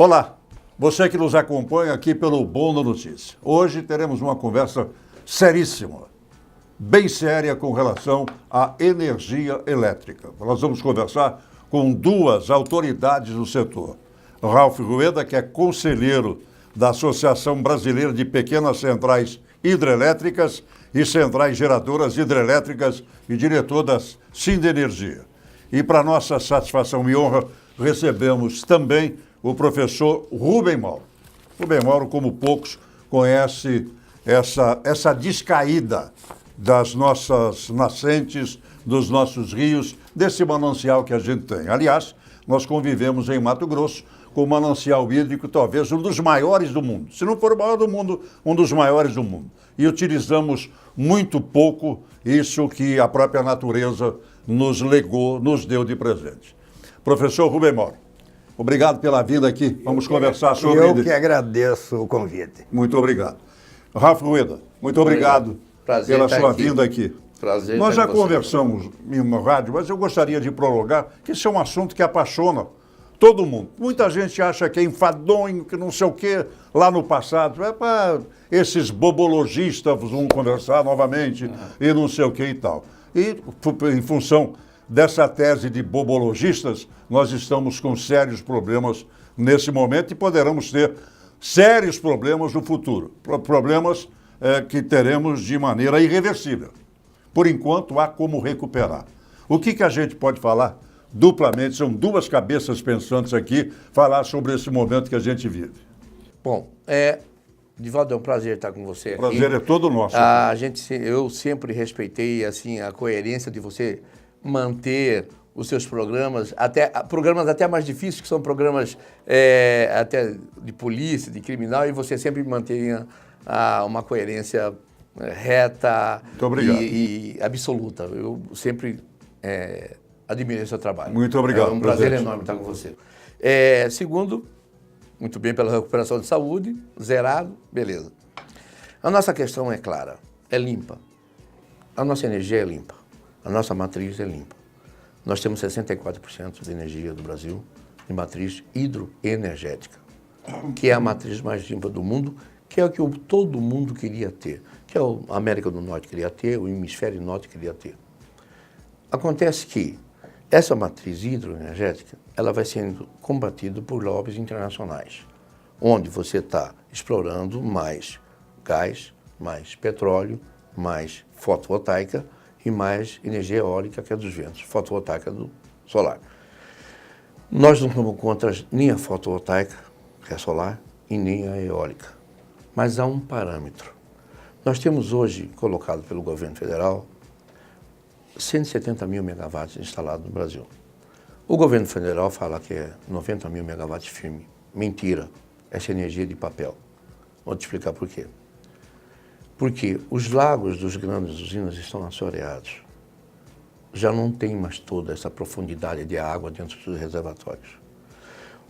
Olá, você que nos acompanha aqui pelo Bom da Notícia. Hoje teremos uma conversa seríssima, bem séria com relação à energia elétrica. Nós vamos conversar com duas autoridades do setor. Ralph Rueda, que é conselheiro da Associação Brasileira de Pequenas Centrais Hidrelétricas e Centrais Geradoras Hidrelétricas e diretor da Sindenergia. E para nossa satisfação e honra, recebemos também o professor Rubem Mauro. Rubem Mauro, como poucos, conhece essa descaída das nossas nascentes, dos nossos rios, desse manancial que a gente tem. Aliás, nós convivemos em Mato Grosso com o manancial hídrico, talvez um dos maiores do mundo. Se não for o maior do mundo, um dos maiores do mundo. E utilizamos muito pouco isso que a própria natureza nos legou, nos deu de presente. Professor Rubem Mauro, obrigado pela vinda aqui. Vamos conversar sobre... Eu que agradeço o convite. Muito obrigado. Ralph Rueda, muito obrigado pela sua vinda aqui. Prazer. Nós já conversamos no rádio, mas eu gostaria de prolongar, que esse é um assunto que apaixona todo mundo. Muita gente acha que é enfadonho, que não sei o quê, lá no passado. É para esses bobologistas vão conversar novamente e não sei o quê e tal. E, em função dessa tese de bobologistas, nós estamos com sérios problemas nesse momento e poderemos ter sérios problemas no futuro. Problemas que teremos de maneira irreversível. Por enquanto, há como recuperar. O que a gente pode falar duplamente? São duas cabeças pensantes aqui, falar sobre esse momento que a gente vive. Bom, Divaldo, é um prazer estar com você aqui. Prazer é todo nosso. Eu sempre respeitei assim, a coerência de você manter os seus programas até mais difíceis, que são programas até de polícia, de criminal, e você sempre mantenha uma coerência reta e absoluta. Eu sempre admirei o seu trabalho. Muito obrigado. É um prazer enorme estar com você. Segundo, muito bem pela recuperação de saúde, zerado, beleza. A nossa questão é clara, é limpa. A nossa energia é limpa, a nossa matriz é limpa. Nós temos 64% de energia do Brasil de matriz hidroenergética, que é a matriz mais limpa do mundo, que é o que todo mundo queria ter, que a América do Norte queria ter, o Hemisfério Norte queria ter. Acontece que essa matriz hidroenergética, ela vai sendo combatida por lobbies internacionais, onde você está explorando mais gás, mais petróleo, mais fotovoltaica e mais energia eólica, que é dos ventos, fotovoltaica do solar. Nós não somos contra nem a fotovoltaica, que é solar, e nem a eólica. Mas há um parâmetro. Nós temos hoje, colocado pelo governo federal, 170 mil megawatts instalados no Brasil. O governo federal fala que é 90 mil megawatts firme. Mentira. Essa energia de papel. Vou te explicar por quê. Porque os lagos dos grandes usinas estão assoreados. Já não tem mais toda essa profundidade de água dentro dos reservatórios.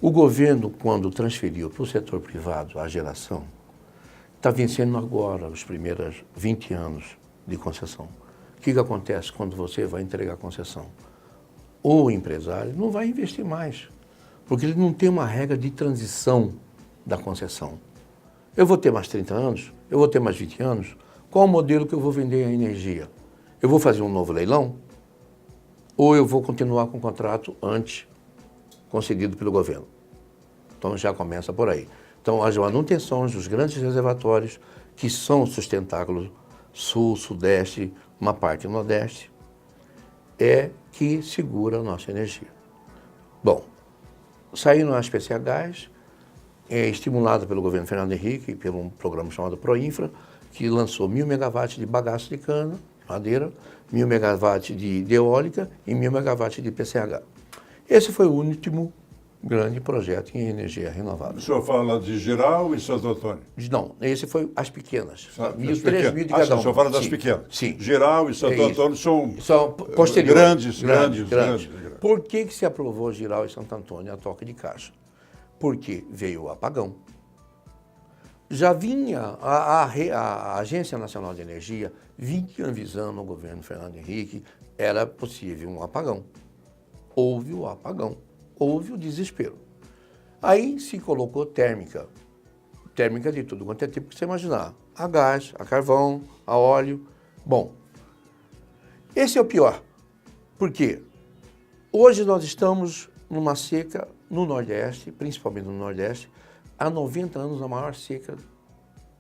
O governo, quando transferiu para o setor privado a geração, está vencendo agora os primeiros 20 anos de concessão. O que acontece quando você vai entregar a concessão? O empresário não vai investir mais, porque ele não tem uma regra de transição da concessão. Eu vou ter mais 30 anos? Eu vou ter mais 20 anos? Qual o modelo que eu vou vender a energia? Eu vou fazer um novo leilão? Ou eu vou continuar com o contrato antes concedido pelo governo? Então já começa por aí. Então as manutenções dos grandes reservatórios, que são sustentáculos, sul, sudeste, uma parte nordeste, é que segura a nossa energia. Bom, saindo a SPCH, estimulada pelo governo Fernando Henrique, pelo um programa chamado Proinfra, que lançou 1.000 megawatts de bagaço de cana, madeira, 1.000 megawatts de eólica e 1.000 megawatts de PCH. Esse foi o último grande projeto em energia renovável. O senhor fala de Giral e Santo Antônio? Não, esse foi as pequenas. 3.000 de cada uma. O senhor fala das pequenas? Sim. Giral e Santo Antônio são posteriores. Grandes. Por que se aprovou Giral e Santo Antônio a toque de caixa? Porque veio o apagão. Já vinha, a Agência Nacional de Energia vinha avisando o governo Fernando Henrique, era possível um apagão. Houve o apagão, houve o desespero. Aí se colocou térmica. Térmica de tudo quanto é tipo que você imaginar. A gás, a carvão, a óleo. Bom, esse é o pior. Por quê? Hoje nós estamos numa seca no Nordeste, principalmente no Nordeste, há 90 anos, a maior seca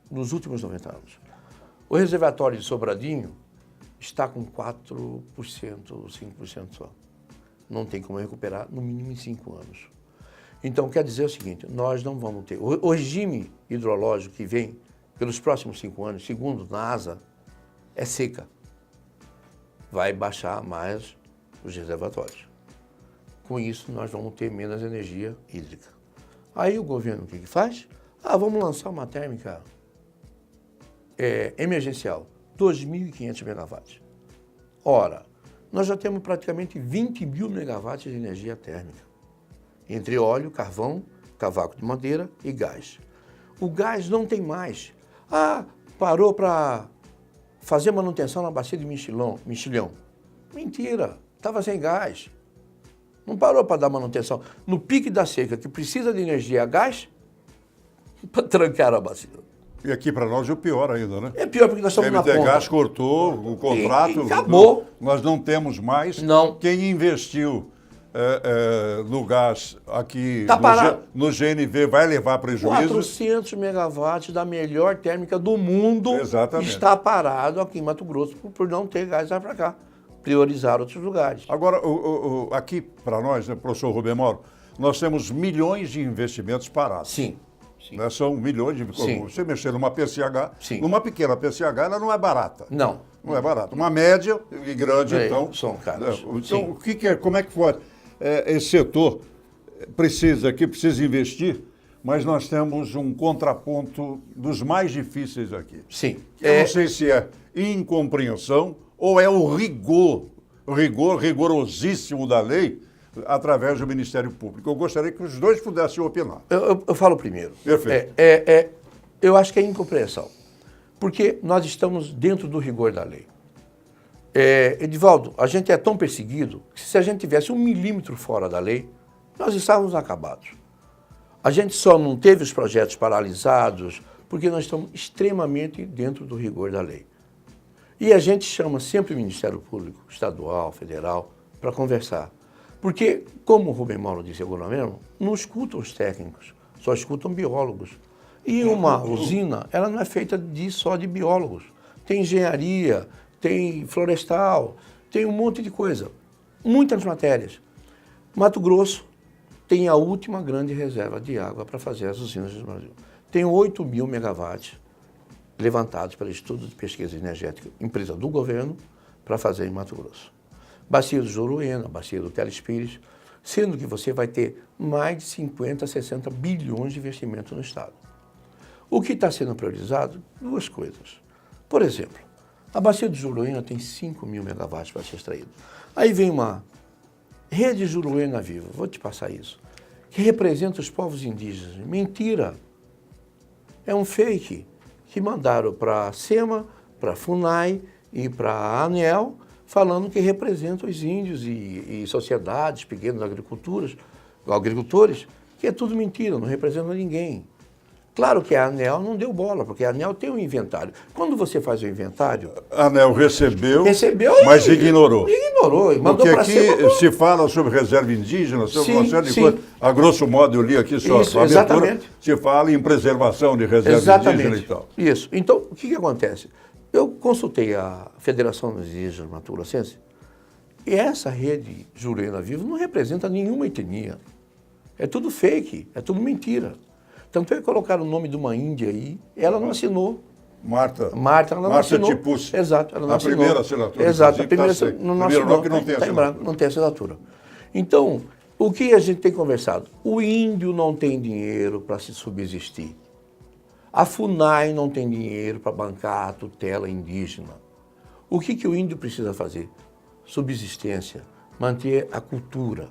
nos últimos 90 anos. O reservatório de Sobradinho está com 4%, 5% só. Não tem como recuperar, no mínimo em 5 anos. Então, quer dizer o seguinte, nós não vamos ter... O regime hidrológico que vem pelos próximos 5 anos, segundo a NASA, é seca. Vai baixar mais os reservatórios. Com isso, nós vamos ter menos energia hídrica. Aí o governo o que faz? Vamos lançar uma térmica emergencial, 2.500 megawatts. Ora, nós já temos praticamente 20 mil megawatts de energia térmica, entre óleo, carvão, cavaco de madeira e gás. O gás não tem mais. Parou para fazer manutenção na bacia de Mexilhão. Mentira, estava sem gás. Não parou para dar manutenção. No pique da seca, que precisa de energia a gás, para trancar a bacia. E aqui para nós é o pior ainda, né? É pior porque nós estamos na ponta. MT Gás cortou o contrato. E acabou. Nós não temos mais. Não. Quem investiu no gás aqui Tá no GNV vai levar prejuízo. 400 megawatts da melhor térmica do mundo. Exatamente. Está parado aqui em Mato Grosso por não ter gás lá para cá. Priorizar outros lugares. Agora, aqui para nós, né, professor Rubem Mauro, nós temos milhões de investimentos parados. Sim. Né? São milhões de... Sim. Você mexer numa PCH, Sim. numa pequena PCH, ela não é barata. Não. Não é barata. Uma média e grande, então... São caros. Então, como é que pode... esse setor precisa investir, mas nós temos um contraponto dos mais difíceis aqui. Sim. Eu não sei se é incompreensão ou é o rigorosíssimo da lei através do Ministério Público. Eu gostaria que os dois pudessem opinar. Eu falo primeiro. Perfeito. Eu acho que é incompreensão, porque nós estamos dentro do rigor da lei. Edivaldo, a gente é tão perseguido que se a gente tivesse 1 milímetro fora da lei, nós estávamos acabados. A gente só não teve os projetos paralisados porque nós estamos extremamente dentro do rigor da lei. E a gente chama sempre o Ministério Público, estadual, federal, para conversar. Porque, como o Rubem Mauro disse agora mesmo, não escutam os técnicos, só escutam biólogos. E uma usina, ela não é feita só de biólogos. Tem engenharia, tem florestal, tem um monte de coisa. Muitas matérias. Mato Grosso tem a última grande reserva de água para fazer as usinas do Brasil. Tem 8.000 megawatts levantados pelo Instituto de Pesquisa Energética, empresa do governo, para fazer em Mato Grosso. Bacia do Juruena, bacia do Telespires, sendo que você vai ter mais de 50, 60 bilhões de investimento no Estado. O que está sendo priorizado? 2 coisas. Por exemplo, a bacia do Juruena tem 5.000 megawatts para ser extraído. Aí vem uma rede Juruena Viva, vou te passar isso, que representa os povos indígenas. Mentira! É um fake que mandaram para a SEMA, para a FUNAI e para a ANEEL, falando que representa os índios e sociedades, pequenos agricultores, que é tudo mentira, não representa ninguém. Claro que a ANEEL não deu bola, porque a ANEEL tem um inventário. Quando você faz o inventário... A ANEEL recebeu mas ignorou. Ignorou e mandou para cima. Porque aqui se fala sobre reserva indígena, sobre uma série de sim. coisas. A grosso modo, eu li aqui só Isso, a abertura, exatamente. se fala em preservação de reserva indígena e tal. Isso. Então, o que acontece? Eu consultei a Federação dos Indígenas Mato Grossense e essa rede Juruena Viva não representa nenhuma etnia. É tudo fake, é tudo mentira. Tanto é que colocaram o nome de uma índia aí, ela não assinou. Marta, ela não assinou. Tipucci. Exato, ela não assinou. A primeira assinatura. Exato, a primeira tá não primeiro assinou. que não tem Tá em branco, não tem assinatura. Então, o que a gente tem conversado? O índio não tem dinheiro para se subsistir. A FUNAI não tem dinheiro para bancar a tutela indígena. O que o índio precisa fazer? Subsistência, manter a cultura,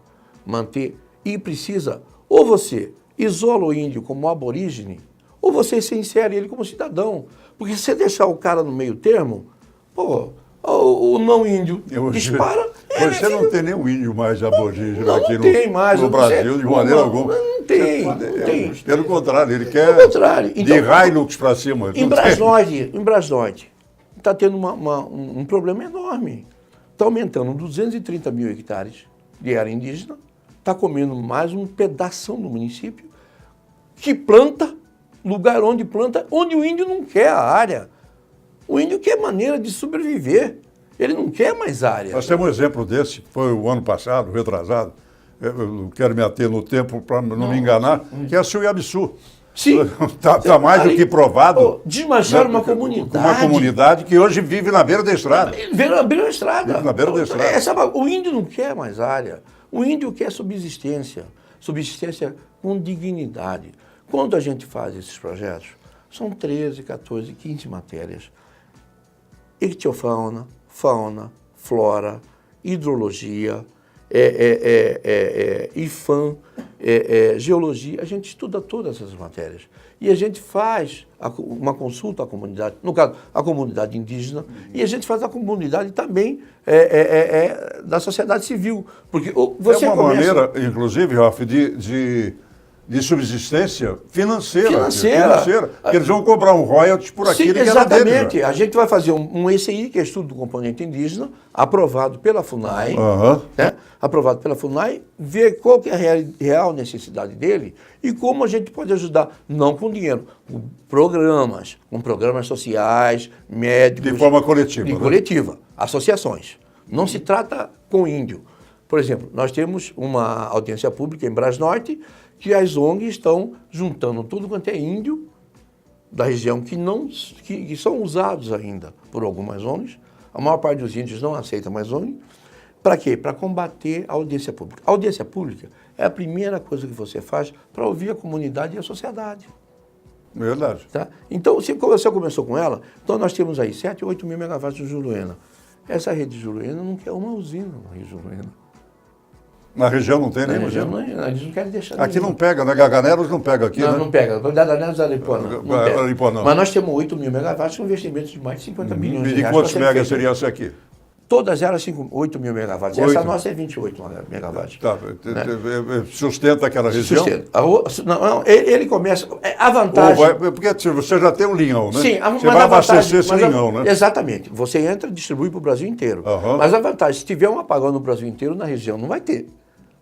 e precisa, ou você isola o índio como aborígene, ou você se insere ele como cidadão. Porque se você deixar o cara no meio termo, o não índio dispara. Você não tem nenhum índio mais aborígene aqui não tem mais, no Brasil, de maneira alguma. tem, não tem. Pelo contrário, ele quer Pelo contrário. Então, de Hilux para cima. Em Brasnorte, está tendo um problema enorme. Está aumentando 230 mil hectares de área indígena, está comendo mais um pedação do município, que planta, lugar onde planta, onde o índio não quer a área. O índio quer maneira de sobreviver. Ele não quer mais área. Nós temos um exemplo desse, foi o ano passado, retrasado. Eu quero me ater no tempo para não me enganar, que é a Suiabiçu. Sim. Está mais do que provado. Desmancharam uma comunidade. Uma comunidade que hoje vive na beira da estrada. Na beira da estrada. Vive na beira da estrada. O índio não quer mais área. O índio quer subsistência. Subsistência com dignidade. Quando a gente faz esses projetos, são 13, 14, 15 matérias. Ictiofauna, fauna, flora, hidrologia, IFAM, geologia. A gente estuda todas essas matérias. E a gente faz uma consulta à comunidade, no caso, a comunidade indígena, e a gente faz a comunidade também da sociedade civil. Porque você é uma maneira, inclusive, Ralf, de subsistência financeira. Porque eles vão cobrar um royalties por aquilo que era deles. Exatamente. A gente vai fazer um ECI, que é Estudo do Componente Indígena, aprovado pela FUNAI, né? Aprovado pela FUNAI, ver qual que é a real necessidade dele e como a gente pode ajudar, não com dinheiro, com programas sociais, médicos. De forma coletiva. Coletiva, associações. Não se trata com índio. Por exemplo, nós temos uma audiência pública em Brasnorte, que as ONGs estão juntando tudo quanto é índio da região que são usados ainda por algumas ONGs. A maior parte dos índios não aceita mais ONG. Para quê? Para combater a audiência pública. A audiência pública é a primeira coisa que você faz para ouvir a comunidade e a sociedade. Verdade. Tá? Então, se você começou com ela, então nós temos aí 7, 8 mil megawatts de Juruena. Essa rede de Juruena não quer uma usina na rede de Juruena. Na região não tem nenhuma usina? Eles não querem deixar aqui não pega, né? Gaganeros não pega aqui, não, né? Não pega. Gaganeros e Aripuanã não. Mas nós temos 8 mil megawatts com investimentos de mais de 50 milhões de reais. E de quantos megas seria essa aqui? Todas elas 8 mil megawatts. Essa nossa é 28 megawatts. Tá, né? Sustenta aquela região? Sustenta. Ele começa... A vantagem... Porque você já tem um linhão, né? Sim, você vai abastecer esse linhão, né? Exatamente. Você entra e distribui para o Brasil inteiro. Mas a vantagem, se tiver um apagão no Brasil inteiro, na região não vai ter.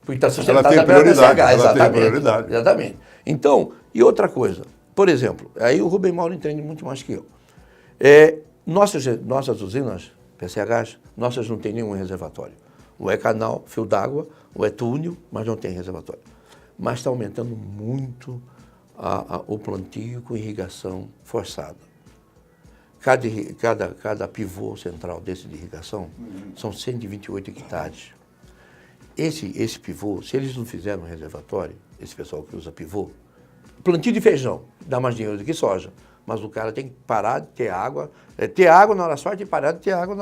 Porque está sustentada pela prioridade. Exatamente. Então, e outra coisa. Por exemplo, aí o Rubem Mauro entende muito mais que eu. Nossas usinas, PCHs, nossas não tem nenhum reservatório. Ou é canal, fio d'água, ou é túnel, mas não tem reservatório. Mas está aumentando muito o plantio com irrigação forçada. Cada pivô central desse de irrigação são 128 hectares. Esse pivô, se eles não fizeram um reservatório, esse pessoal que usa pivô, plantio de feijão dá mais dinheiro do que soja. Mas o cara tem que parar de ter água na hora certa e parar de ter água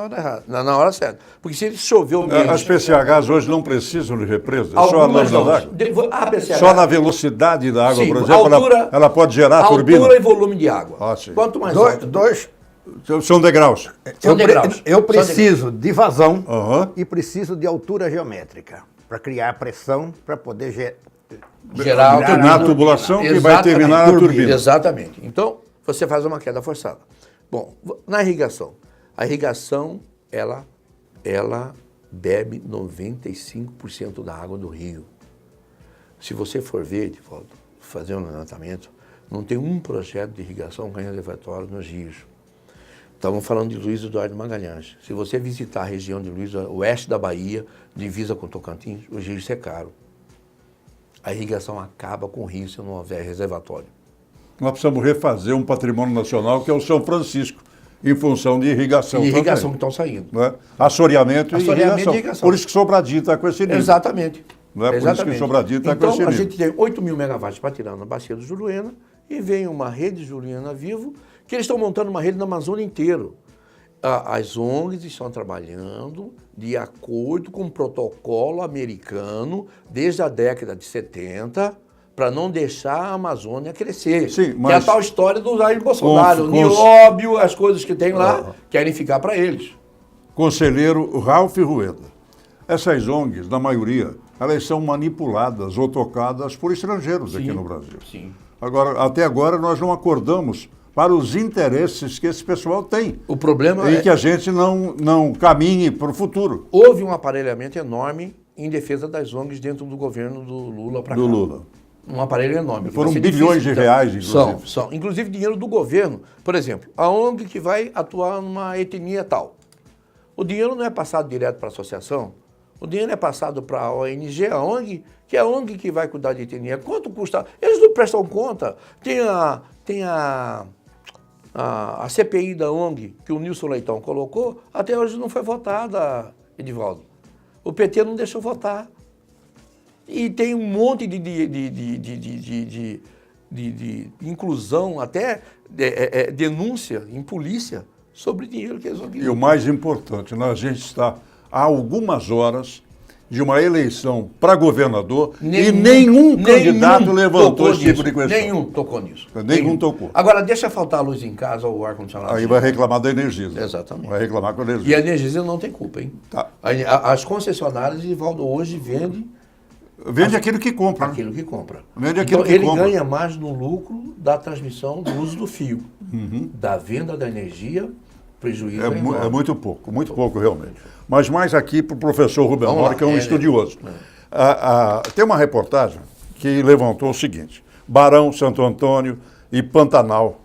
na hora certa. Porque se choveu menos... As PCHs hoje não precisam de represa? Algumas só não. Só na velocidade da água, sim, por exemplo, ela pode gerar turbina? Altura e volume de água. Quanto mais alto... São degraus. Eu preciso de vazão e preciso de altura geométrica para criar pressão para poder gerar a tubulação que vai terminar a turbina. Exatamente. Então, você faz uma queda forçada. Bom, na irrigação. A irrigação, ela bebe 95% da água do rio. Se você for ver, fazer um levantamento, não tem um projeto de irrigação com reservatório nos rios. Estamos falando de Luiz Eduardo Magalhães. Se você visitar a região de oeste da Bahia, divisa com Tocantins, os rios secaram. A irrigação acaba com o rio se não houver reservatório. Nós precisamos refazer um patrimônio nacional que é o São Francisco, em função de irrigação. E irrigação que estão saindo. Né? Assoreamento e irrigação. Por isso que Sobradinho está com esse nível. Exatamente. Não é? Por isso que Sobradinho está com esse nível. Então, a gente tem 8 mil megawatts para tirar na bacia do Juruena e vem uma rede Juruena Vivo, que eles estão montando uma rede na Amazônia inteiro. As ONGs estão trabalhando de acordo com o protocolo americano desde a década de 70 para não deixar a Amazônia crescer. Sim, mas que é a tal história do Jair Bolsonaro, o nióbio, as coisas que tem lá, querem ficar para eles. Conselheiro Ralf Rueda. Essas ONGs, na maioria, elas são manipuladas ou tocadas por estrangeiros aqui no Brasil. Sim. Agora, até agora nós não acordamos para os interesses que esse pessoal tem. O problema e é que a gente não caminhe para o futuro. houve um aparelhamento enorme em defesa das ONGs dentro do governo do Lula para cá. Do Lula. Um aparelho enorme. Foram Vai ser bilhões de reais, inclusive. São. Inclusive dinheiro do governo. Por exemplo, a ONG que vai atuar numa etnia tal. O dinheiro não é passado direto para a associação. O dinheiro é passado para a ONG, a ONG, que é a ONG que vai cuidar de etnia. Quanto custa? Eles não prestam conta. Tem a CPI da ONG, que o Nilson Leitão colocou, até hoje não foi votada, Edivaldo. O PT não deixou votar. E tem um monte de inclusão, até denúncia em polícia sobre dinheiro que eles vão E o mais importante, a gente está há algumas horas de uma eleição para governador e nenhum candidato levantou esse tipo de questão. Nenhum tocou nisso. Nenhum tocou. Agora, deixa faltar luz em casa ou o ar-condicionado. Aí vai reclamar da Energisa. Exatamente. Vai reclamar com a Energisa. E a Energisa não tem culpa, hein? Tá. As concessionárias, Edivaldo, hoje vendem Vende aquilo que compra. né? aquilo que compra. Vende aquilo que ele compra. ganha mais no lucro da transmissão, do uso do fio. Da venda da energia, prejuízo enorme. É muito pouco realmente. Mas mais aqui para o professor Rubem Mauro, que é um estudioso. Tem uma reportagem que levantou o seguinte: Barão, Santo Antônio e Pantanal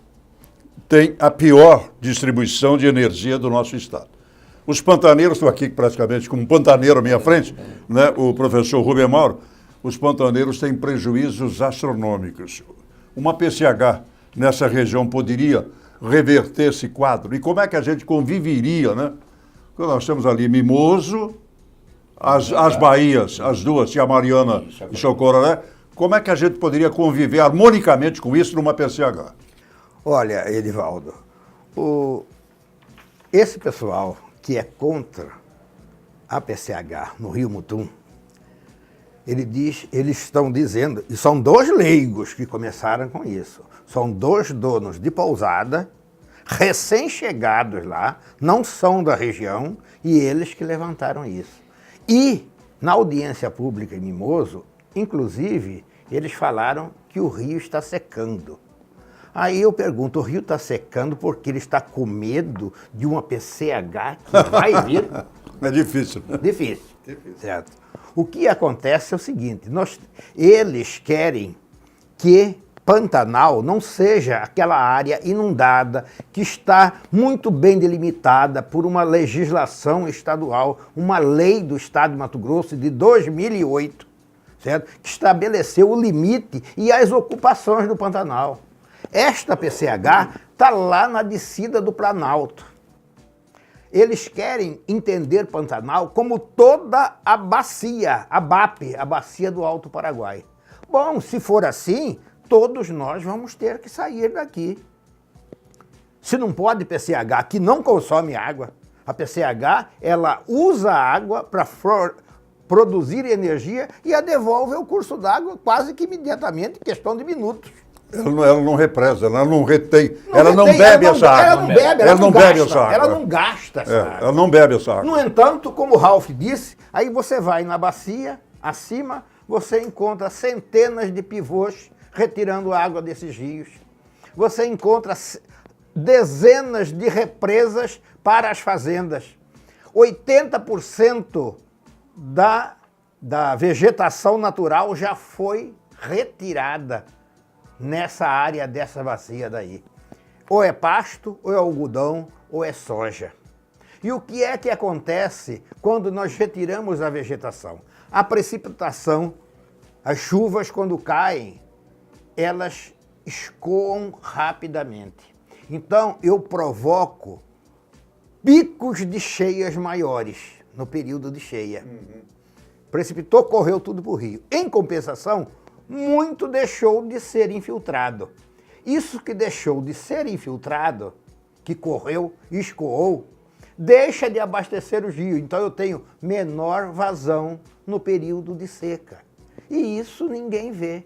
têm a pior distribuição de energia do nosso estado. Os pantaneiros, estou aqui praticamente com um pantaneiro à minha frente, né, o professor Rubem Mauro, os pantaneiros têm prejuízos astronômicos. Uma PCH nessa região poderia reverter esse quadro? E como é que a gente conviveria, né? Porque nós temos ali Mimoso, as baías, as duas, que é a Mariana e Chocororé, como é que a gente poderia conviver harmonicamente com isso numa PCH? Olha, Edivaldo, esse pessoal que é contra a PCH no Rio Mutum, eles estão dizendo, e são dois leigos que começaram com isso, são dois donos de pousada, recém-chegados lá, não são da região, e eles que levantaram isso. E, na audiência pública em Mimoso, inclusive, eles falaram que o rio está secando. Aí eu pergunto, o rio está secando porque ele está com medo de uma PCH que vai vir? É difícil. Difícil, certo? O que acontece é o seguinte, eles querem que Pantanal não seja aquela área inundada que está muito bem delimitada por uma legislação estadual, uma lei do Estado de Mato Grosso de 2008, certo? Que estabeleceu o limite e as ocupações do Pantanal. Esta PCH está lá na descida do Planalto. Eles querem entender Pantanal como toda a bacia, a BAP, a Bacia do Alto Paraguai. Bom, se for assim, todos nós vamos ter que sair daqui. Se não pode PCH, que não consome água, a PCH, ela usa a água para produzir energia e a devolve ao curso d'água quase que imediatamente, em questão de minutos. Ela não represa, ela não retém, ela não bebe essa água. Ela não bebe essa água. Ela não gasta essa água. Ela não bebe essa água. No entanto, como o Ralph disse, aí você vai na bacia, acima, você encontra centenas de pivôs retirando água desses rios. Você encontra dezenas de represas para as fazendas. 80% da vegetação natural já foi retirada nessa área dessa bacia daí. Ou é pasto, ou é algodão, ou é soja. E o que é que acontece quando nós retiramos a vegetação? A precipitação, as chuvas quando caem, elas escoam rapidamente. Então eu provoco picos de cheias maiores no período de cheia. Precipitou, correu tudo para o rio. Em compensação, muito deixou de ser infiltrado. Isso que deixou de ser infiltrado, que correu, escoou, deixa de abastecer o rio. Então eu tenho menor vazão no período de seca. E isso ninguém vê.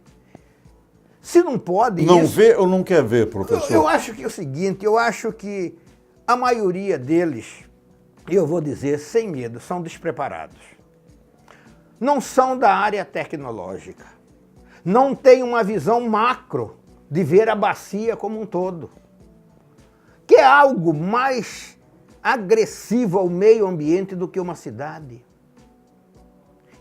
Se não pode não isso... vê ou não quer ver, professor? Eu acho que é o seguinte, eu acho que a maioria deles, eu vou dizer sem medo, são despreparados. não são da área tecnológica, não têm uma visão macro de ver a bacia como um todo, que é algo mais agressivo ao meio ambiente do que uma cidade.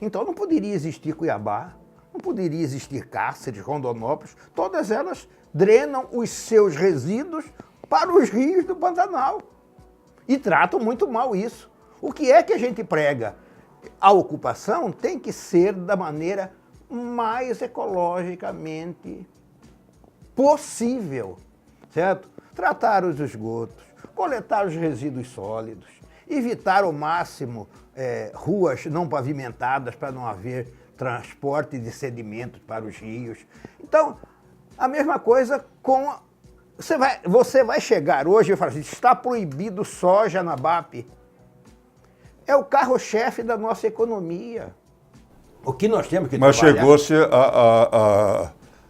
Então não poderia existir Cuiabá, não poderia existir Cáceres, Rondonópolis, todas elas drenam os seus resíduos para os rios do Pantanal e tratam muito mal isso. O que é que a gente prega? A ocupação tem que ser da maneira mais ecologicamente possível, certo? Tratar os esgotos, coletar os resíduos sólidos, evitar ao máximo ruas não pavimentadas para não haver transporte de sedimentos para os rios. Então, a mesma coisa com... Você vai chegar hoje e falar assim, está proibido soja na BAP. É o carro-chefe da nossa economia. O que nós temos que trabalhar... Mas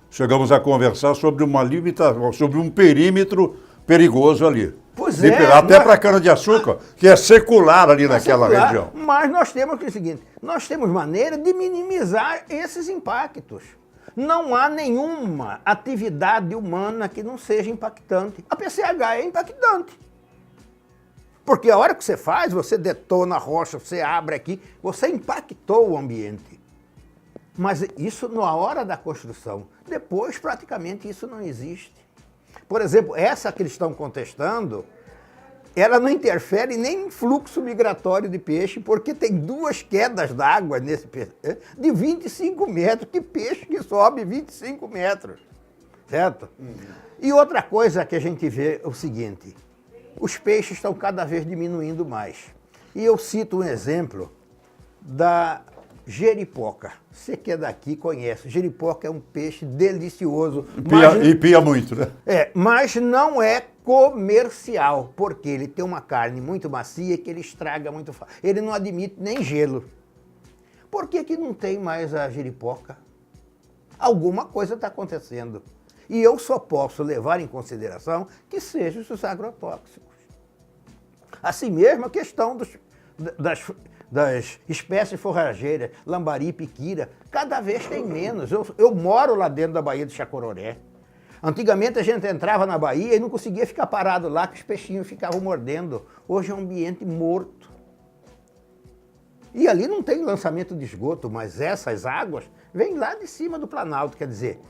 chegamos a conversar sobre uma limitação, sobre um perímetro perigoso ali. Pois é. Até para a cana-de-açúcar, que é secular ali naquela região. Mas nós temos que o seguinte, nós temos maneira de minimizar esses impactos. Não há nenhuma atividade humana que não seja impactante. A PCH é impactante. Porque a hora que você faz, você detona a rocha, você abre aqui, você impactou o ambiente. Mas isso na hora da construção. Depois, praticamente, isso não existe. Por exemplo, essa que eles estão contestando, ela não interfere nem em fluxo migratório de peixe, porque tem 2 quedas d'água nesse peixe, de 25 metros. Que peixe que sobe 25 metros, certo? E outra coisa que a gente vê é o seguinte, os peixes estão cada vez diminuindo mais. E eu cito um exemplo da jeripoca. Você que é daqui conhece. Jeripoca é um peixe delicioso. E pia muito, né? Mas não é comercial, porque ele tem uma carne muito macia que ele estraga muito fácil. Ele não admite nem gelo. Por que que não tem mais a jeripoca? Alguma coisa está acontecendo. E eu só posso levar em consideração que sejam os agrotóxicos. Assim mesmo a questão das espécies forrageiras, lambari, piquira, cada vez tem menos. Eu moro lá dentro da Baía do Chacororé. Antigamente a gente entrava na Baía e não conseguia ficar parado lá, que os peixinhos ficavam mordendo. Hoje é um ambiente morto. E ali não tem lançamento de esgoto, mas essas águas vêm lá de cima do Planalto, quer dizer...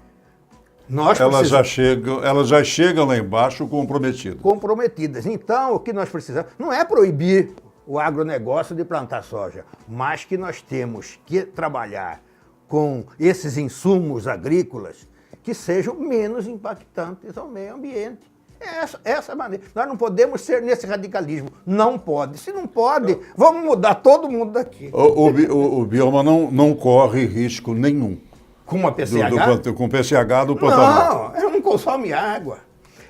Elas já chegam lá embaixo comprometidas. Comprometidas. Então, o que nós precisamos não é proibir o agronegócio de plantar soja, mas que nós temos que trabalhar com esses insumos agrícolas que sejam menos impactantes ao meio ambiente. Essa maneira. Nós não podemos ser nesse radicalismo. Não pode. Se não pode, vamos mudar todo mundo daqui. O bioma não corre risco nenhum. Com uma PCH? Com PCH do Pantanal. Não, ele não consome água.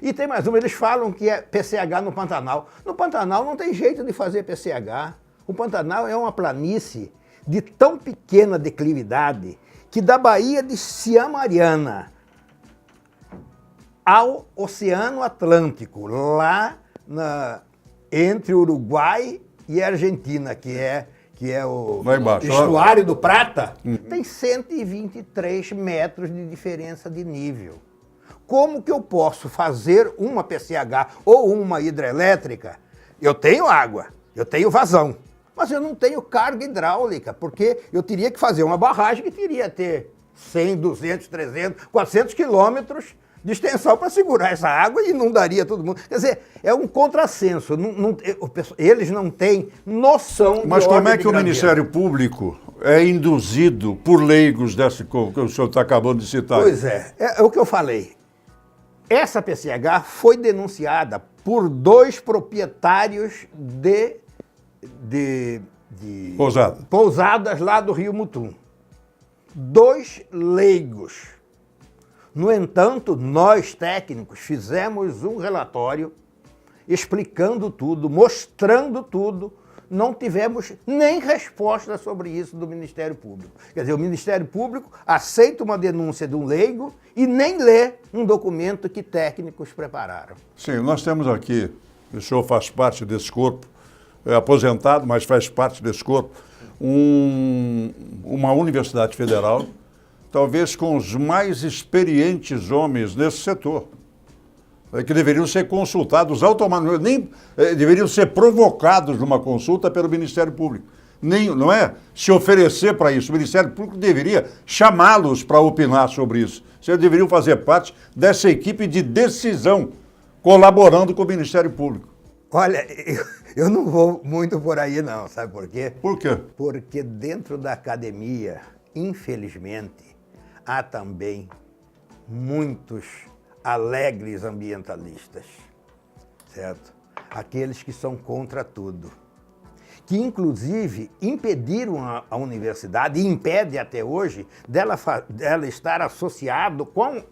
E tem mais uma, eles falam que é PCH no Pantanal. No Pantanal não tem jeito de fazer PCH. O Pantanal é uma planície de tão pequena declividade que da Baía de Ciamariana ao Oceano Atlântico, lá entre Uruguai e Argentina, que é o estuário do Prata, tem 123 metros de diferença de nível. Como que eu posso fazer uma PCH ou uma hidrelétrica? Eu tenho água, eu tenho vazão, mas eu não tenho carga hidráulica, porque eu teria que fazer uma barragem que teria que ter 100, 200, 300, 400 quilômetros de extensão para segurar essa água e inundaria todo mundo. Quer dizer, é um contrassenso. Eles não têm noção de Mas como é que o grandeza. Ministério Público é induzido por leigos desse que o senhor está acabando de citar? Pois é o que eu falei. Essa PCH foi denunciada por 2 proprietários de pousadas lá do Rio Mutum. 2 leigos. No entanto, nós técnicos fizemos um relatório explicando tudo, mostrando tudo, não tivemos nem resposta sobre isso do Ministério Público. Quer dizer, o Ministério Público aceita uma denúncia de um leigo e nem lê um documento que técnicos prepararam. Sim, nós temos aqui, o senhor faz parte desse corpo, é aposentado, mas faz parte desse corpo, uma universidade federal, talvez com os mais experientes homens nesse setor, que deveriam ser consultados automaticamente, nem deveriam ser provocados numa consulta pelo Ministério Público. Nem, não é se oferecer para isso. O Ministério Público deveria chamá-los para opinar sobre isso. Vocês deveriam fazer parte dessa equipe de decisão, colaborando com o Ministério Público. Olha, eu não vou muito por aí não, sabe por quê? Por quê? Porque dentro da academia, infelizmente, há também muitos alegres ambientalistas, certo? Aqueles que são contra tudo, que inclusive impediram a universidade, e impede até hoje, dela estar associado com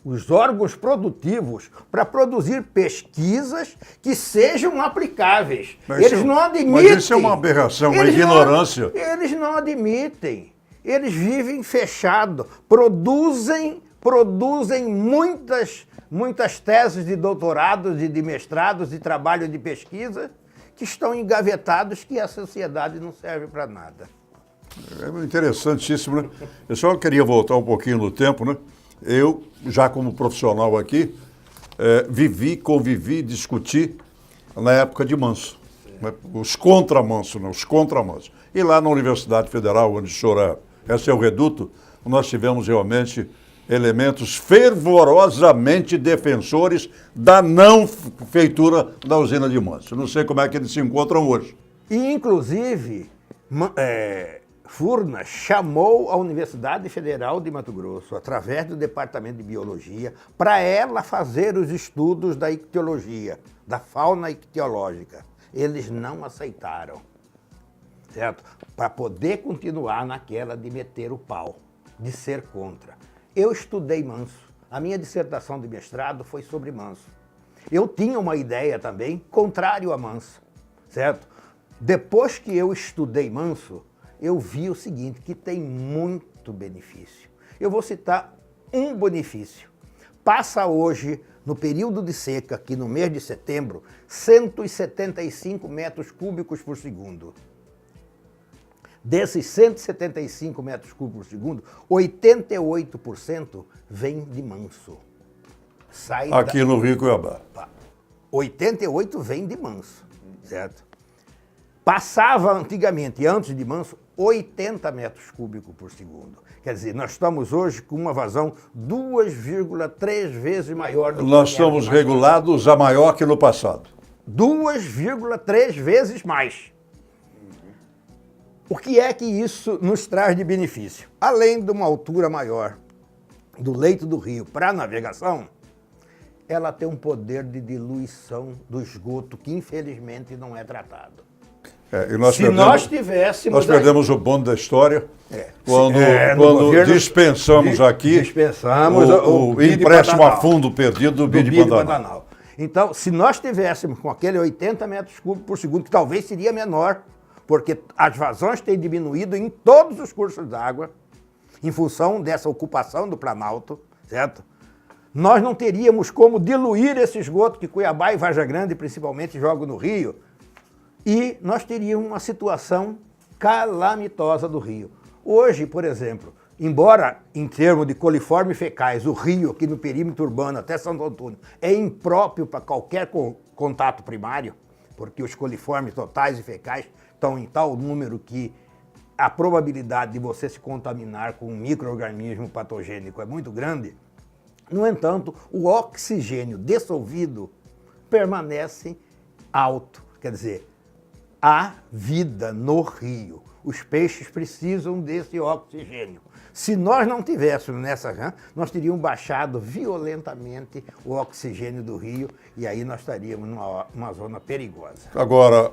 os órgãos produtivos para produzir pesquisas que sejam aplicáveis. Eles não admitem. Mas isso é uma aberração, uma ignorância. Eles não admitem. Eles vivem fechados, produzem muitas teses de doutorados e de mestrados e trabalho de pesquisa que estão engavetados, que a sociedade não serve para nada. É interessantíssimo, né? Eu só queria voltar um pouquinho no tempo, né? Eu, já como profissional aqui, convivi, discuti na época de Manso, né? Os contra-Manso, né? Os contra-Manso. E lá na Universidade Federal, onde o senhor é seu reduto, nós tivemos realmente elementos fervorosamente defensores da não feitura da usina de Manso. Não sei como é que eles se encontram hoje. E, inclusive, Furnas chamou a Universidade Federal de Mato Grosso, através do Departamento de Biologia, para ela fazer os estudos da ictiologia, da fauna ictiológica. Eles não aceitaram, certo? Para poder continuar naquela de meter o pau, de ser contra. Eu estudei Manso. A minha dissertação de mestrado foi sobre Manso. Eu tinha uma ideia também contrário a Manso, certo? Depois que eu estudei Manso, eu vi o seguinte, que tem muito benefício. Eu vou citar um benefício. Passa hoje, no período de seca, aqui no mês de setembro, 175 metros cúbicos por segundo. Desses 175 metros cúbicos por segundo, 88% vem de Manso. Aqui no Rio Cuiabá. 88% vem de Manso, certo? Passava antigamente, antes de Manso, 80 metros cúbicos por segundo. Quer dizer, nós estamos hoje com uma vazão 2,3 vezes maior do que nós estamos regulados a maior que no passado. 2,3 vezes mais. O que é que isso nos traz de benefício? Além de uma altura maior do leito do rio para a navegação, ela tem um poder de diluição do esgoto que infelizmente não é tratado. Nós perdemos o bonde da história quando dispensamos o empréstimo a fundo perdido do BID de Pantanal. Então, se nós tivéssemos com aquele 80 metros cúbicos por segundo, que talvez seria menor, porque as vazões têm diminuído em todos os cursos d'água, em função dessa ocupação do Planalto, certo? Nós não teríamos como diluir esse esgoto que Cuiabá e Vargem Grande, principalmente, jogam no rio, e nós teríamos uma situação calamitosa do rio. Hoje, por exemplo, embora em termos de coliformes fecais, o rio aqui no perímetro urbano até Santo Antônio é impróprio para qualquer contato primário, porque os coliformes totais e fecais estão em tal número que a probabilidade de você se contaminar com um micro-organismo patogênico é muito grande. No entanto, o oxigênio dissolvido permanece alto. Quer dizer, há vida no rio. Os peixes precisam desse oxigênio. Se nós não tivéssemos nós teríamos baixado violentamente o oxigênio do rio e aí nós estaríamos numa zona perigosa. Agora,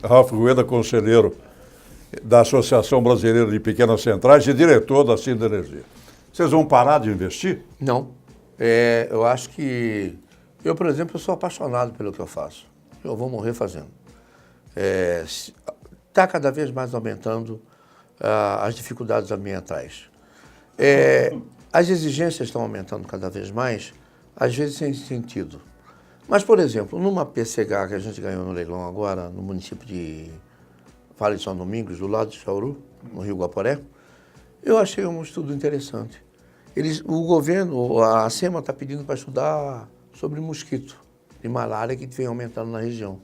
Ralph Rueda, conselheiro da Associação Brasileira de Pequenas Centrais e diretor da Siderurgia. Vocês vão parar de investir? Não. Eu acho que... Eu, por exemplo, sou apaixonado pelo que eu faço. Eu vou morrer fazendo. Está cada vez mais aumentando as dificuldades ambientais. As exigências estão aumentando cada vez mais, às vezes sem sentido. Mas, por exemplo, numa PCH que a gente ganhou no leilão agora, no município de Vale de São Domingos, do lado de Jauru, no Rio Guaporé, eu achei um estudo interessante. O governo, a SEMA está pedindo para estudar sobre mosquito e malária que vem aumentando na região.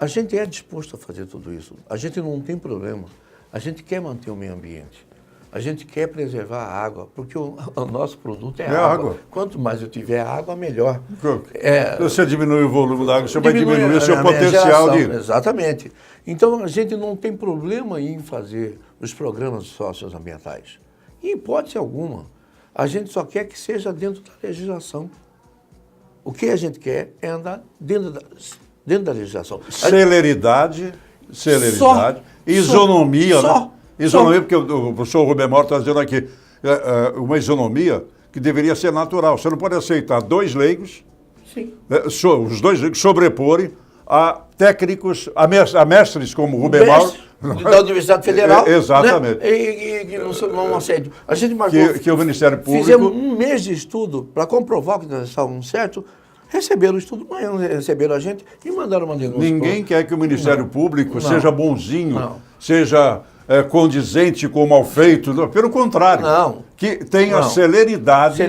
A gente é disposto a fazer tudo isso. A gente não tem problema. A gente quer manter o meio ambiente. A gente quer preservar a água, porque o nosso produto é água. Quanto mais eu tiver água, melhor. Se você diminuir o volume da água, você vai diminuir o seu potencial de... Exatamente. Então, a gente não tem problema em fazer os programas socioambientais. Em hipótese alguma. A gente só quer que seja dentro da legislação. O que a gente quer é andar dentro da legislação. Celeridade, isonomia, né? Isonomia, porque o professor Rubem Mauro está dizendo aqui, uma isonomia que deveria ser natural. Você não pode aceitar dois leigos, os dois leigos sobreporem a técnicos, a mestres como Rubem Mauro. Da Universidade Federal. Exatamente. Né? E não assédio. A gente marcou. Que o Ministério Público. Fizemos um mês de estudo para comprovar que nós estávamos certos. Receberam o estudo, receberam a gente e mandaram uma denúncia. Ninguém quer que o Ministério Público seja bonzinho, seja condizente com o mal feito. Não, pelo contrário. Que tenha celeridade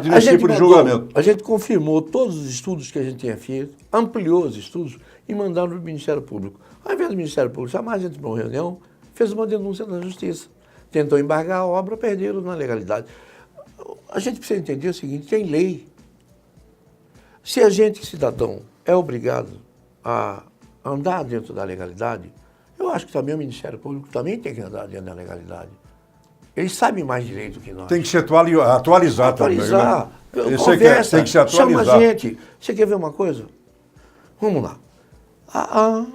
nesse tipo de julgamento. A gente confirmou todos os estudos que a gente tinha feito, ampliou os estudos e mandaram para o Ministério Público. Ao invés do Ministério Público chamar a gente para uma reunião, fez uma denúncia na Justiça. Tentou embargar a obra, perderam na legalidade. A gente precisa entender o seguinte, tem lei. Se a gente, cidadão, é obrigado a andar dentro da legalidade, eu acho que também o Ministério Público também tem que andar dentro da legalidade. Eles sabem mais direito que nós. Tem que se atualizar também. Né? Conversa, tem que se atualizar. Chama a gente. Você quer ver uma coisa? Vamos lá. A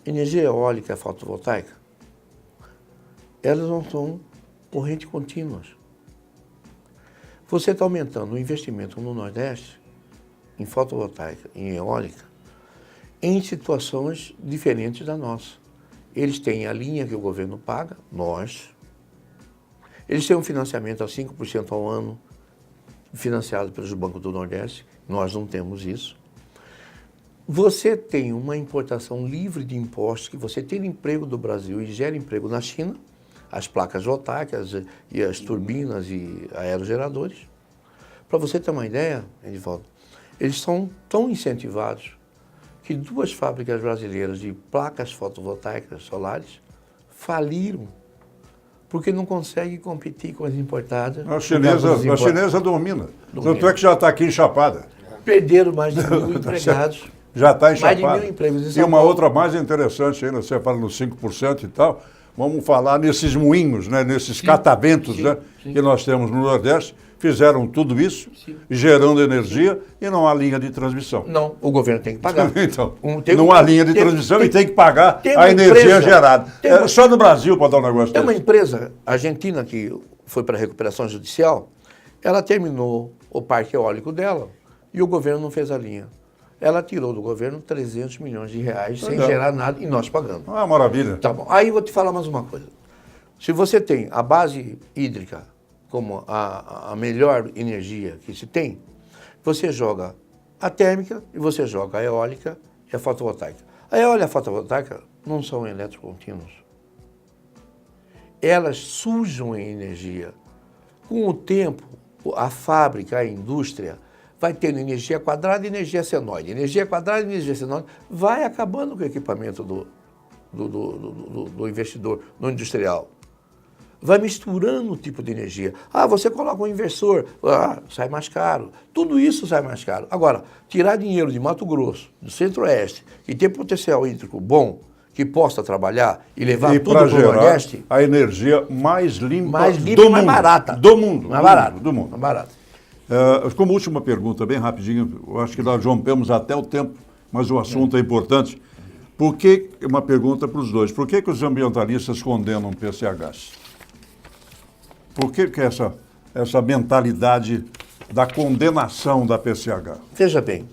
energia eólica e fotovoltaica, elas não são correntes contínuas. Você está aumentando o investimento no Nordeste, em fotovoltaica, em eólica, em situações diferentes da nossa. Eles têm a linha que o governo paga, nós. Eles têm um financiamento a 5% ao ano, financiado pelos bancos do Nordeste, nós não temos isso. Você tem uma importação livre de impostos, que você tira emprego do Brasil e gera emprego na China, as placas voltaicas e as turbinas e aerogeradores. Para você ter uma ideia, Edivaldo, eles são tão incentivados que 2 fábricas brasileiras de placas fotovoltaicas solares faliram porque não conseguem competir com as importadas. A chinesa domina. Tanto é que já está aqui enchapada. Perderam mais de 1.000 empregados. Já está enchapada. Mais de 1.000 empregos. E uma outra mais interessante ainda, você fala nos 5% e tal, vamos falar nesses moinhos, né, nesses cataventos que nós temos no Nordeste, fizeram tudo isso, gerando energia e não há linha de transmissão. Não, o governo tem que pagar. Então, não há linha de transmissão e tem que pagar a energia gerada. Só no Brasil para dar um negócio desse. Tem uma desse. empresa argentina que foi para a recuperação judicial, ela terminou o parque eólico dela e o governo não fez a linha. Ela tirou do governo 300 milhões de reais sem gerar nada e nós pagamos. Ah, maravilha. Tá bom. Aí eu vou te falar mais uma coisa. Se você tem a base hídrica como a melhor energia que se tem, você joga a térmica e você joga a eólica e a fotovoltaica. A eólica e a fotovoltaica não são eletrocontínuos. Elas sujam em energia. Com o tempo, a fábrica, a indústria, vai tendo energia quadrada e energia senoide. Energia quadrada e energia senoide vai acabando com o equipamento do investidor, do industrial. Vai misturando o tipo de energia. Você coloca um inversor, sai mais caro. Tudo isso sai mais caro. Agora, tirar dinheiro de Mato Grosso, do Centro-Oeste, e ter potencial hídrico bom, que possa trabalhar e levar tudo para o Nordeste... a energia mais limpa e mais barata. Do mundo. Mais barata. Do mundo. Mais barata. Como última pergunta, bem rapidinho, eu acho que nós rompemos até o tempo, mas o assunto é importante. Por que, uma pergunta para os dois, por que os ambientalistas condenam PCHs? Por que essa mentalidade da condenação da PCH? Veja bem,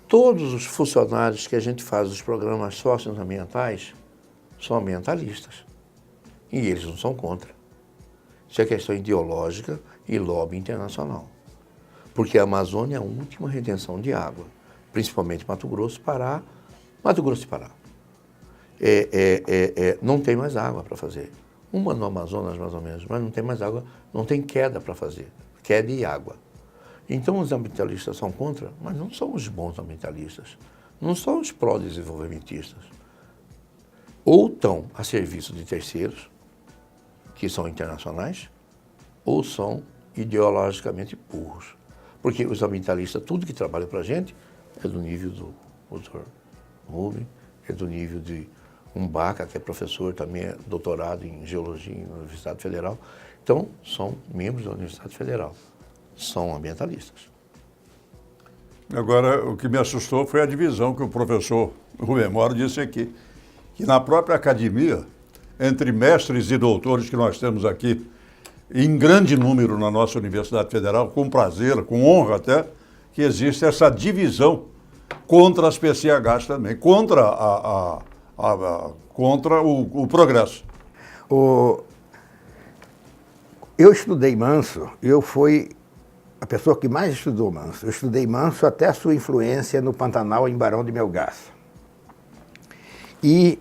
todos os funcionários que a gente faz dos programas socioambientais são ambientalistas. E eles não são contra. Isso é questão ideológica e lobby internacional. Porque a Amazônia é a última retenção de água, principalmente Mato Grosso, Pará. Mato Grosso e Pará. Não tem mais água para fazer. Uma no Amazonas, mais ou menos, mas não tem mais água, não tem queda para fazer. Queda e água. Então os ambientalistas são contra, mas não são os bons ambientalistas. Não são os pró-desenvolvimentistas. Ou estão a serviço de terceiros, que são internacionais, ou são ideologicamente burros. Porque os ambientalistas, tudo que trabalha para a gente, é do nível do Dr. Rubem, é do nível de Baca, que é professor, também é doutorado em Geologia na Universidade Federal. Então, são membros da Universidade Federal, são ambientalistas. Agora, o que me assustou foi a divisão que o professor Rubem Moro disse aqui, que na própria academia, entre mestres e doutores que nós temos aqui, em grande número na nossa Universidade Federal, com prazer, com honra até, que existe essa divisão contra as PCHs também, contra contra o progresso. Eu estudei Manso, eu fui a pessoa que mais estudou Manso. Eu estudei Manso até a sua influência no Pantanal, em Barão de Melgaço. E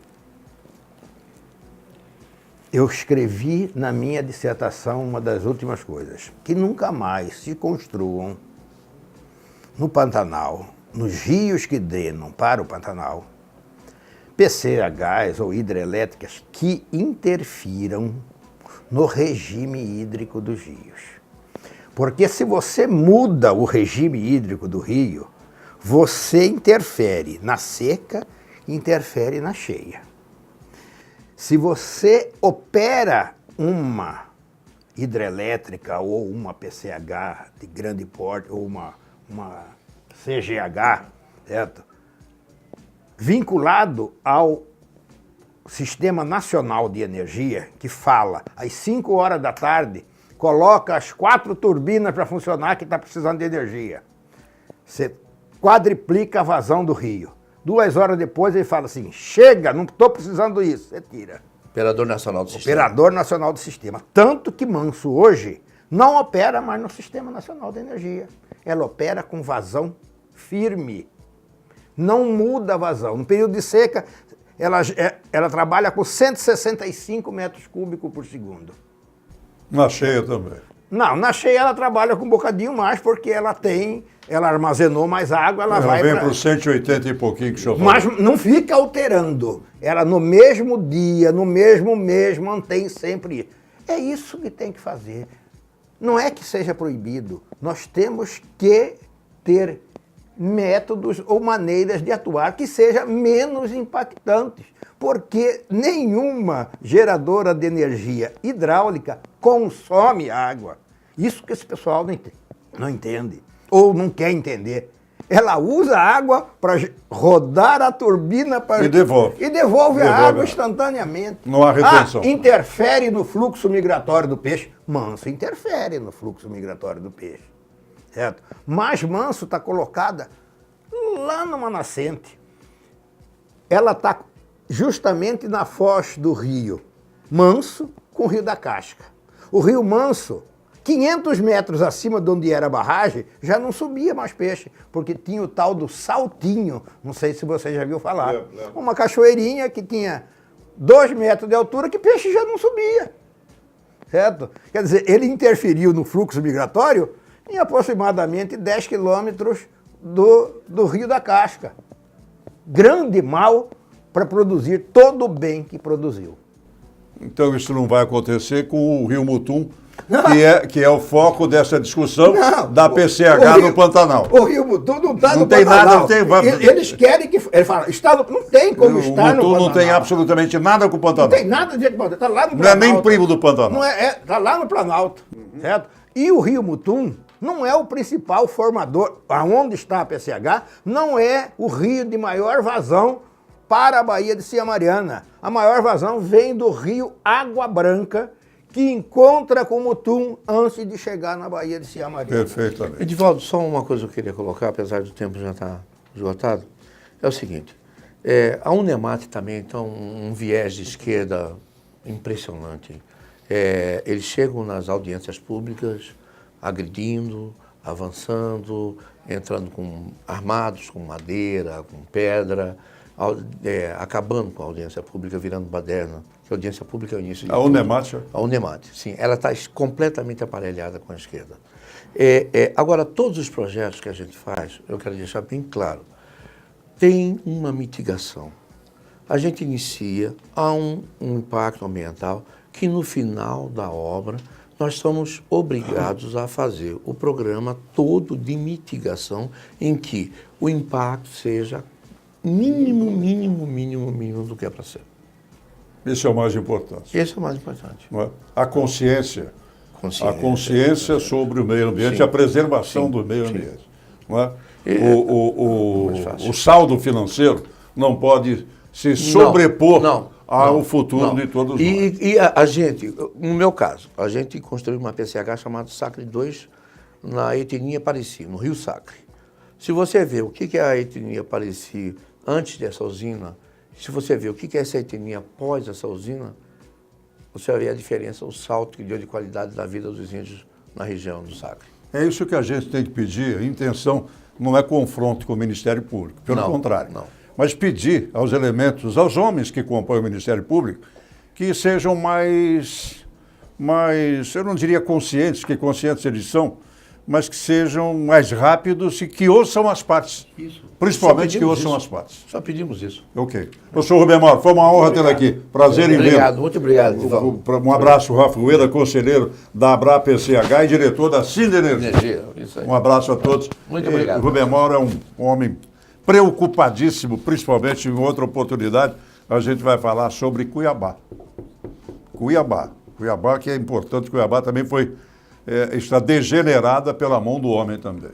eu escrevi na minha dissertação uma das últimas coisas, que nunca mais se construam no Pantanal, nos rios que drenam para o Pantanal, PCHs ou hidrelétricas que interfiram no regime hídrico dos rios. Porque se você muda o regime hídrico do rio, você interfere na seca, interfere na cheia. Se você opera uma hidrelétrica ou uma PCH de grande porte ou uma CGH, certo? Vinculado ao Sistema Nacional de Energia, que fala às 5 horas da tarde, coloca as 4 turbinas para funcionar que está precisando de energia. Você quadriplica a vazão do rio. 2 horas depois ele fala assim, chega, não estou precisando disso, você tira. Operador Nacional do Sistema. Operador Nacional do Sistema. Tanto que Manso hoje não opera mais no Sistema Nacional de Energia. Ela opera com vazão firme. Não muda a vazão. No período de seca, ela trabalha com 165 metros cúbicos por segundo. Na cheia também. Não, na cheia ela trabalha com um bocadinho mais, porque ela armazenou mais água, ela vai vem para os 180 e pouquinho que o senhor falou. Mas não fica alterando. Ela no mesmo dia, no mesmo mês, mantém sempre isso. É isso que tem que fazer. Não é que seja proibido. Nós temos que ter métodos ou maneiras de atuar que sejam menos impactantes, porque nenhuma geradora de energia hidráulica consome água. Isso que esse pessoal não entende, ou não quer entender. Ela usa água para rodar a turbina e devolve a água instantaneamente. Não há retenção. Interfere no fluxo migratório do peixe. Manso interfere no fluxo migratório do peixe. Certo? Mas Manso está colocada lá numa nascente. Ela está justamente na foz do rio Manso com o Rio da Casca. O Rio Manso, 500 metros acima de onde era a barragem, já não subia mais peixe, porque tinha o tal do Saltinho, não sei se você já viu falar. Uma cachoeirinha que tinha 2 metros de altura, que peixe já não subia. Certo? Quer dizer, ele interferiu no fluxo migratório em aproximadamente 10 quilômetros do Rio da Casca. Grande mal para produzir todo o bem que produziu. Então isso não vai acontecer com o Rio Mutum, que é o foco dessa discussão da PCH no Pantanal. O Rio Mutum não está no tem Pantanal. Nada, Eles querem que... Ele fala, não tem como estar no Pantanal. O Mutum não tem absolutamente nada com o Pantanal. Não tem nada de Pantanal. Está lá no Planalto. Não é nem primo do Pantanal. Está lá no Planalto. Certo? E o Rio Mutum não é o principal formador. Aonde está a PCH, não é o rio de maior vazão para a Baía de Cia Mariana. A maior vazão vem do rio Água Branca, que encontra com o Mutum antes de chegar na Baía de Cia Mariana. Perfeitamente. Edivaldo, só uma coisa que eu queria colocar, apesar do tempo já estar esgotado, é o seguinte, a Unemate também tem um viés de esquerda impressionante. Eles chegam nas audiências públicas agredindo avançando, entrando armados com madeira, com pedra, acabando com a audiência pública, virando baderna. A audiência pública é o início de A Unemate? A Unemate, sim. Ela está completamente aparelhada com a esquerda. Agora, todos os projetos que a gente faz, eu quero deixar bem claro, tem uma mitigação. A gente inicia, há um impacto ambiental que no final da obra nós somos obrigados a fazer o programa todo de mitigação em que o impacto seja mínimo do que é para ser. Esse é o mais importante. Esse é o mais importante. Não é? A consciência sobre o meio ambiente, a preservação do meio ambiente. Não é? O saldo financeiro não pode se sobrepor ao futuro de todos nós. E a gente, no meu caso, a gente construiu uma PCH chamada Sacre 2 na etnia Pareci, no Rio Sacre. Se você vê o que é a etnia Pareci antes dessa usina, se você vê o que é essa etnia após essa usina, você vai ver a diferença, o salto que deu de qualidade da vida dos índios na região do Sacre. É isso que a gente tem que pedir. A intenção não é confronto com o Ministério Público, pelo contrário. Não. Mas pedir aos elementos, aos homens que compõem o Ministério Público, que sejam mais, eu não diria conscientes, que conscientes eles são, mas que sejam mais rápidos e que ouçam as partes. Isso. Principalmente que ouçam as partes. Só pedimos isso. Ok. Professor Rubem Mauro, foi uma honra tê-lo aqui. Prazer em vê-lo. Obrigado, muito obrigado. Um abraço, Rafa Ueda, conselheiro da ABRAPCH e diretor da Sinenergia. Isso aí. Um abraço a todos. Muito obrigado. Rubem Mauro é um homem preocupadíssimo, principalmente em outra oportunidade, a gente vai falar sobre Cuiabá. Cuiabá, que é importante, Cuiabá também está degenerada pela mão do homem também.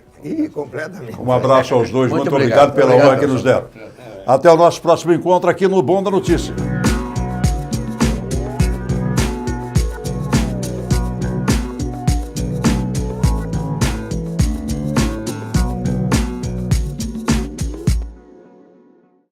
Completamente. Um abraço aos dois, muito obrigado obrigado pela honra que nos deram. Até o nosso próximo encontro aqui no Bom da Notícia.